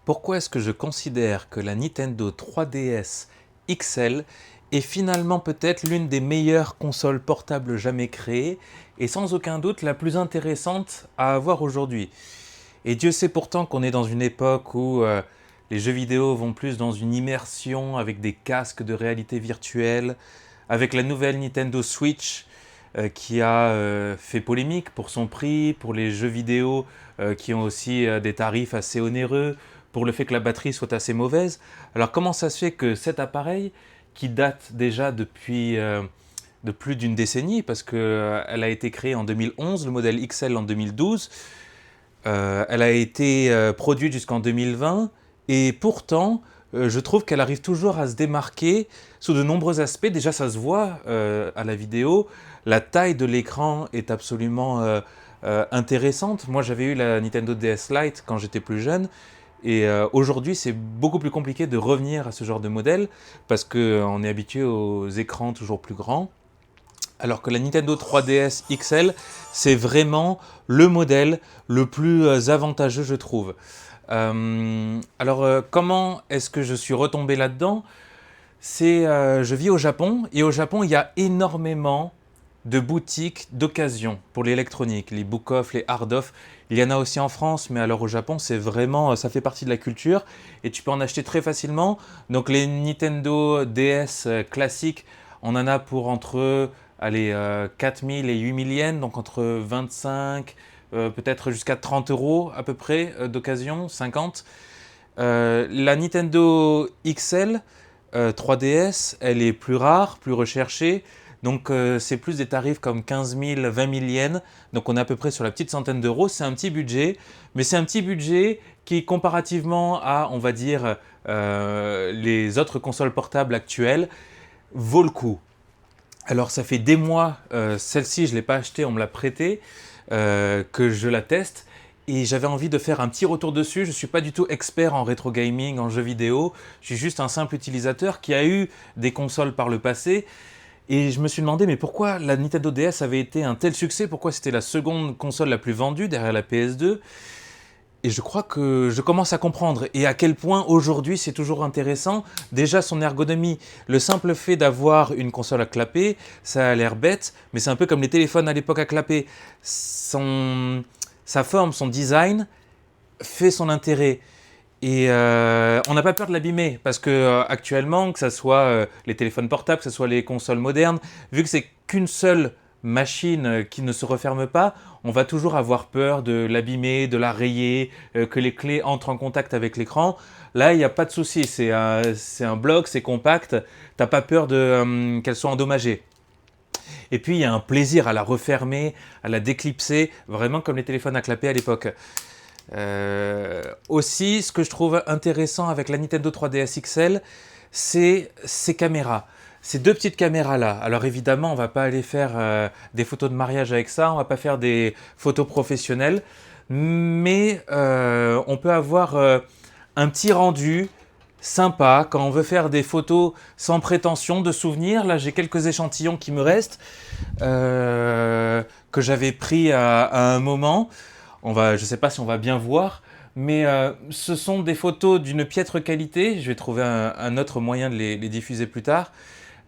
Pourquoi est-ce que je considère que la Nintendo 3DS XL est finalement peut-être l'une des meilleures consoles portables jamais créées et sans aucun doute la plus intéressante à avoir aujourd'hui? Et Dieu sait pourtant qu'on est dans une époque où les jeux vidéo vont plus dans une immersion avec des casques de réalité virtuelle, avec la nouvelle Nintendo Switch qui a fait polémique pour son prix, pour les jeux vidéo qui ont aussi des tarifs assez onéreux, pour le fait que la batterie soit assez mauvaise. Alors comment ça se fait que cet appareil, qui date déjà depuis de plus d'une décennie, parce qu'elle a été créée en 2011, le modèle XL en 2012, elle a été produite jusqu'en 2020, et pourtant, je trouve qu'elle arrive toujours à se démarquer sous de nombreux aspects. Déjà, ça se voit à la vidéo. La taille de l'écran est absolument intéressante. Moi, j'avais eu la Nintendo DS Lite quand j'étais plus jeune. Et aujourd'hui, c'est beaucoup plus compliqué de revenir à ce genre de modèle parce qu'on est habitué aux écrans toujours plus grands. Alors que la Nintendo 3DS XL, c'est vraiment le modèle le plus avantageux, je trouve. Comment est-ce que je suis retombé là-dedans? Je vis au Japon, et au Japon, il y a énormément de boutiques d'occasion pour l'électronique, les book-off, les hard-off. Il y en a aussi en France, mais alors au Japon, c'est vraiment, ça fait partie de la culture, et tu peux en acheter très facilement. Donc les Nintendo DS classiques, on en a pour entre, allez, 4000 et 8000 yens, donc entre 25, peut-être jusqu'à 30 euros à peu près d'occasion, 50. La Nintendo XL 3DS, elle est plus rare, plus recherchée. Donc c'est plus des tarifs comme 15 000, 20 000 yens. Donc on est à peu près sur la petite centaine d'euros. C'est un petit budget, mais c'est un petit budget qui, comparativement à, on va dire, les autres consoles portables actuelles, vaut le coup. Alors ça fait des mois, celle-ci je ne l'ai pas achetée, on me l'a prêtée, que je la teste. Et j'avais envie de faire un petit retour dessus. Je ne suis pas du tout expert en rétro gaming, en jeux vidéo. Je suis juste un simple utilisateur qui a eu des consoles par le passé. Et je me suis demandé, mais pourquoi la Nintendo DS avait été un tel succès? Pourquoi c'était la seconde console la plus vendue derrière la PS2? Et je crois que je commence à comprendre. Et à quel point aujourd'hui c'est toujours intéressant. Déjà son ergonomie, le simple fait d'avoir une console à clapper, ça a l'air bête, mais c'est un peu comme les téléphones à l'époque à clapper. Sa forme, son design fait son intérêt. Et on n'a pas peur de l'abîmer, parce que actuellement, que ce soit les téléphones portables, que ce soit les consoles modernes, vu que c'est qu'une seule machine qui ne se referme pas, on va toujours avoir peur de l'abîmer, de la rayer, que les clés entrent en contact avec l'écran. Là, il n'y a pas de souci, c'est un bloc, c'est compact, t'as pas peur qu'elle soit endommagée. Et puis, il y a un plaisir à la refermer, à la déclipser, vraiment comme les téléphones à clapper à l'époque. Aussi, ce que je trouve intéressant avec la Nintendo 3DS XL, c'est ses caméras. Ces deux petites caméras-là. Alors évidemment, on ne va pas aller faire des photos de mariage avec ça, on ne va pas faire des photos professionnelles, mais on peut avoir un petit rendu sympa quand on veut faire des photos sans prétention de souvenirs. Là, j'ai quelques échantillons qui me restent, que j'avais pris à un moment. Je ne sais pas si on va bien voir, mais ce sont des photos d'une piètre qualité. Je vais trouver un autre moyen de les diffuser plus tard,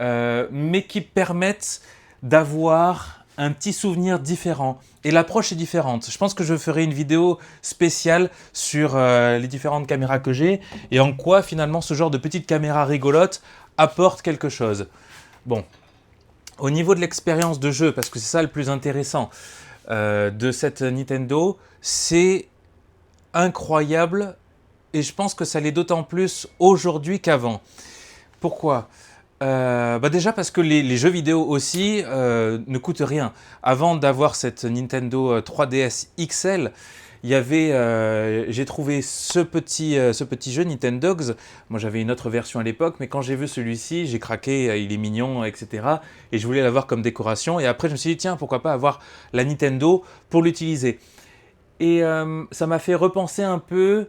mais qui permettent d'avoir un petit souvenir différent. Et l'approche est différente. Je pense que je ferai une vidéo spéciale sur les différentes caméras que j'ai et en quoi finalement ce genre de petite caméra rigolote apporte quelque chose. Bon, au niveau de l'expérience de jeu, parce que c'est ça le plus intéressant de cette Nintendo, c'est incroyable et je pense que ça l'est d'autant plus aujourd'hui qu'avant. Pourquoi? Déjà parce que les jeux vidéo aussi ne coûtent rien. Avant d'avoir cette Nintendo 3DS XL, j'ai trouvé ce petit jeu Nintendogs. Moi j'avais une autre version à l'époque, mais quand j'ai vu celui-ci, j'ai craqué, il est mignon, etc. Et je voulais l'avoir comme décoration. Et après je me suis dit, tiens, pourquoi pas avoir la Nintendo pour l'utiliser. Et ça m'a fait repenser un peu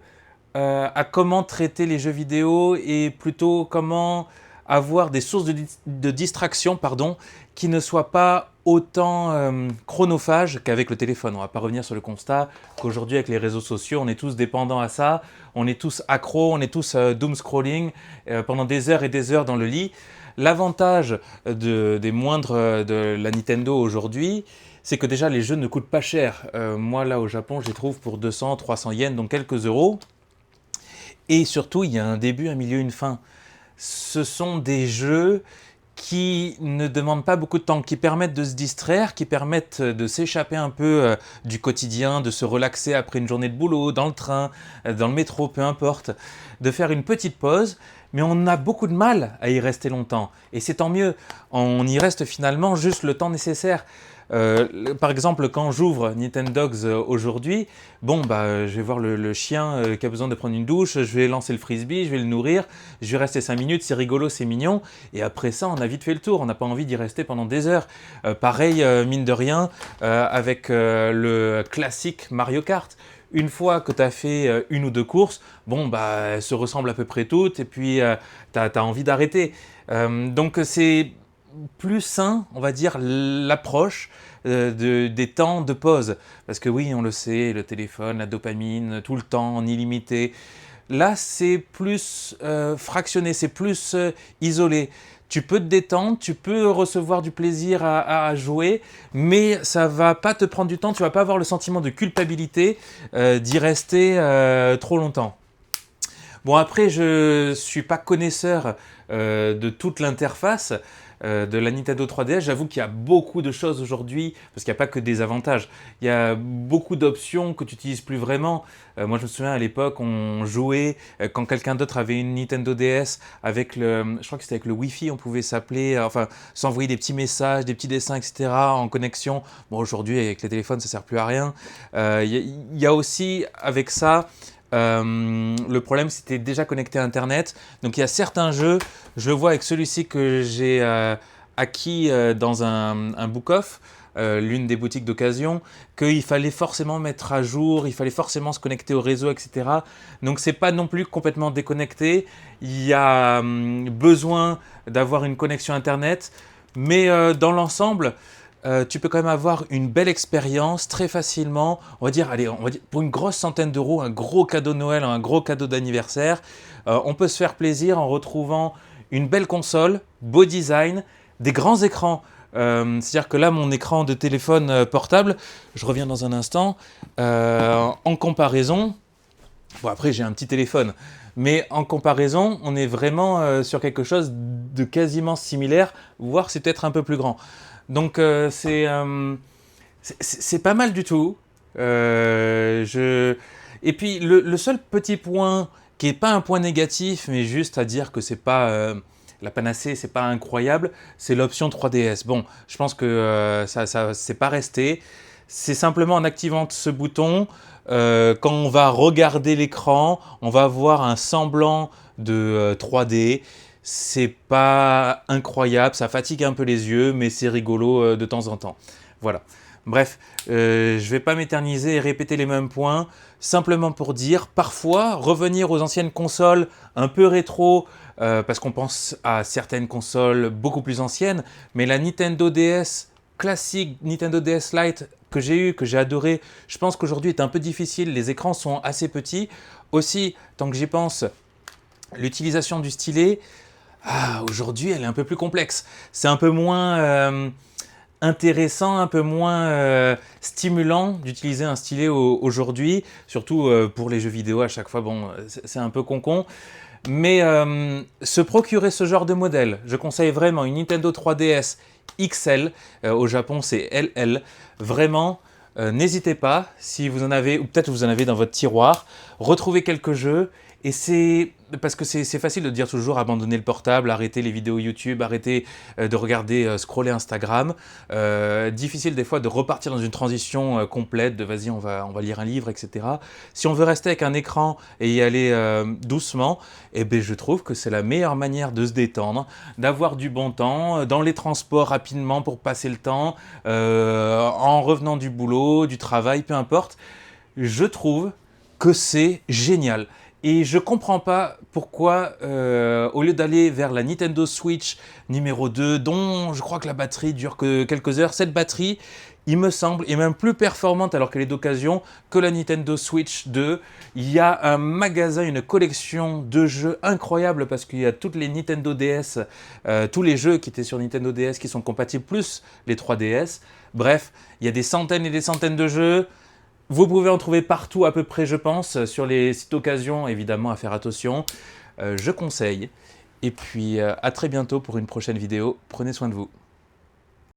à comment traiter les jeux vidéo et plutôt comment avoir des sources de distraction, pardon, qui ne soient pas autant chronophage qu'avec le téléphone. On ne va pas revenir sur le constat qu'aujourd'hui, avec les réseaux sociaux, on est tous dépendants à ça, on est tous accros, on est tous doom scrolling pendant des heures et des heures dans le lit. L'avantage des moindres de la Nintendo aujourd'hui, c'est que déjà les jeux ne coûtent pas cher. Moi là au Japon, je les trouve pour 200, 300 yens, donc quelques euros. Et surtout, il y a un début, un milieu, une fin. Ce sont des jeux qui ne demandent pas beaucoup de temps, qui permettent de se distraire, qui permettent de s'échapper un peu du quotidien, de se relaxer après une journée de boulot, dans le train, dans le métro, peu importe, de faire une petite pause, mais on a beaucoup de mal à y rester longtemps. Et c'est tant mieux, on y reste finalement juste le temps nécessaire. Par exemple, quand j'ouvre Nintendogs aujourd'hui, bon, bah, je vais voir le chien qui a besoin de prendre une douche, je vais lancer le frisbee, je vais le nourrir, je vais rester 5 minutes, c'est rigolo, c'est mignon, et après ça, on a vite fait le tour, on n'a pas envie d'y rester pendant des heures. Pareil, mine de rien, avec le classique Mario Kart. Une fois que tu as fait une ou deux courses, bon, bah, elles se ressemblent à peu près toutes, et puis tu as envie d'arrêter. Donc c'est plus sain, on va dire, l'approche des temps de pause. Parce que oui, on le sait, le téléphone, la dopamine, tout le temps, en illimité. Là, c'est plus fractionné, c'est plus isolé. Tu peux te détendre, tu peux recevoir du plaisir à jouer, mais ça va pas te prendre du temps, tu vas pas avoir le sentiment de culpabilité d'y rester trop longtemps. Bon, après, je suis pas connaisseur de toute l'interface de la Nintendo 3DS. J'avoue qu'il y a beaucoup de choses aujourd'hui, parce qu'il n'y a pas que des avantages. Il y a beaucoup d'options que tu n'utilises plus vraiment. Moi, je me souviens à l'époque, on jouait, quand quelqu'un d'autre avait une Nintendo DS, avec je crois que c'était avec le Wi-Fi, on pouvait s'appeler, enfin, s'envoyer des petits messages, des petits dessins, etc., en connexion. Bon, aujourd'hui, avec les téléphones, ça ne sert plus à rien. Il y a aussi, avec ça, le problème, c'était déjà connecté à Internet. Donc, il y a certains jeux, je le vois avec celui-ci que j'ai acquis dans un book-off, l'une des boutiques d'occasion, qu'il fallait forcément mettre à jour, il fallait forcément se connecter au réseau, etc. Donc, c'est pas non plus complètement déconnecté. Il y a besoin d'avoir une connexion Internet, mais dans l'ensemble, tu peux quand même avoir une belle expérience très facilement. On va dire, allez, pour une grosse centaine d'euros, un gros cadeau de Noël, un gros cadeau d'anniversaire, on peut se faire plaisir en retrouvant une belle console, beau design, des grands écrans. C'est-à-dire que là, mon écran de téléphone portable, je reviens dans un instant, en comparaison, bon après j'ai un petit téléphone, mais en comparaison, on est vraiment sur quelque chose de quasiment similaire, voire c'est peut-être un peu plus grand. Donc c'est pas mal du tout. Et puis le seul petit point qui n'est pas un point négatif, mais juste à dire que c'est pas la panacée, c'est pas incroyable, c'est l'option 3DS. Bon, je pense que ça c'est pas resté. C'est simplement en activant ce bouton, quand on va regarder l'écran, on va avoir un semblant de 3D. C'est pas incroyable, ça fatigue un peu les yeux, mais c'est rigolo de temps en temps. Voilà. Bref, je vais pas m'éterniser et répéter les mêmes points, simplement pour dire, parfois, revenir aux anciennes consoles un peu rétro, parce qu'on pense à certaines consoles beaucoup plus anciennes, mais la Nintendo DS classique, Nintendo DS Lite que j'ai eu, que j'ai adoré, je pense qu'aujourd'hui est un peu difficile, les écrans sont assez petits. Aussi, tant que j'y pense, l'utilisation du stylet, aujourd'hui, elle est un peu plus complexe. C'est un peu moins intéressant, un peu moins stimulant d'utiliser un stylet aujourd'hui, surtout pour les jeux vidéo à chaque fois. Bon, c'est un peu con-con. Mais se procurer ce genre de modèle, je conseille vraiment une Nintendo 3DS XL. Au Japon, c'est LL. Vraiment, n'hésitez pas, si vous en avez, ou peut-être vous en avez dans votre tiroir, retrouvez quelques jeux. Et c'est parce que c'est facile de dire toujours abandonner le portable, arrêter les vidéos YouTube, arrêter de regarder, scroller Instagram. Difficile des fois de repartir dans une transition complète de vas-y on va lire un livre, etc. Si on veut rester avec un écran et y aller doucement, eh ben, je trouve que c'est la meilleure manière de se détendre, d'avoir du bon temps, dans les transports rapidement pour passer le temps, en revenant du boulot, du travail, peu importe. Je trouve que c'est génial. Et je comprends pas pourquoi, au lieu d'aller vers la Nintendo Switch numéro 2, dont je crois que la batterie dure que quelques heures, cette batterie, il me semble, est même plus performante alors qu'elle est d'occasion que la Nintendo Switch 2. Il y a un magasin, une collection de jeux incroyable parce qu'il y a toutes les Nintendo DS, tous les jeux qui étaient sur Nintendo DS qui sont compatibles, plus les 3DS. Bref, il y a des centaines et des centaines de jeux. Vous pouvez en trouver partout à peu près, je pense, sur les sites d'occasion, évidemment, à faire attention. Je conseille. Et puis, à très bientôt pour une prochaine vidéo. Prenez soin de vous.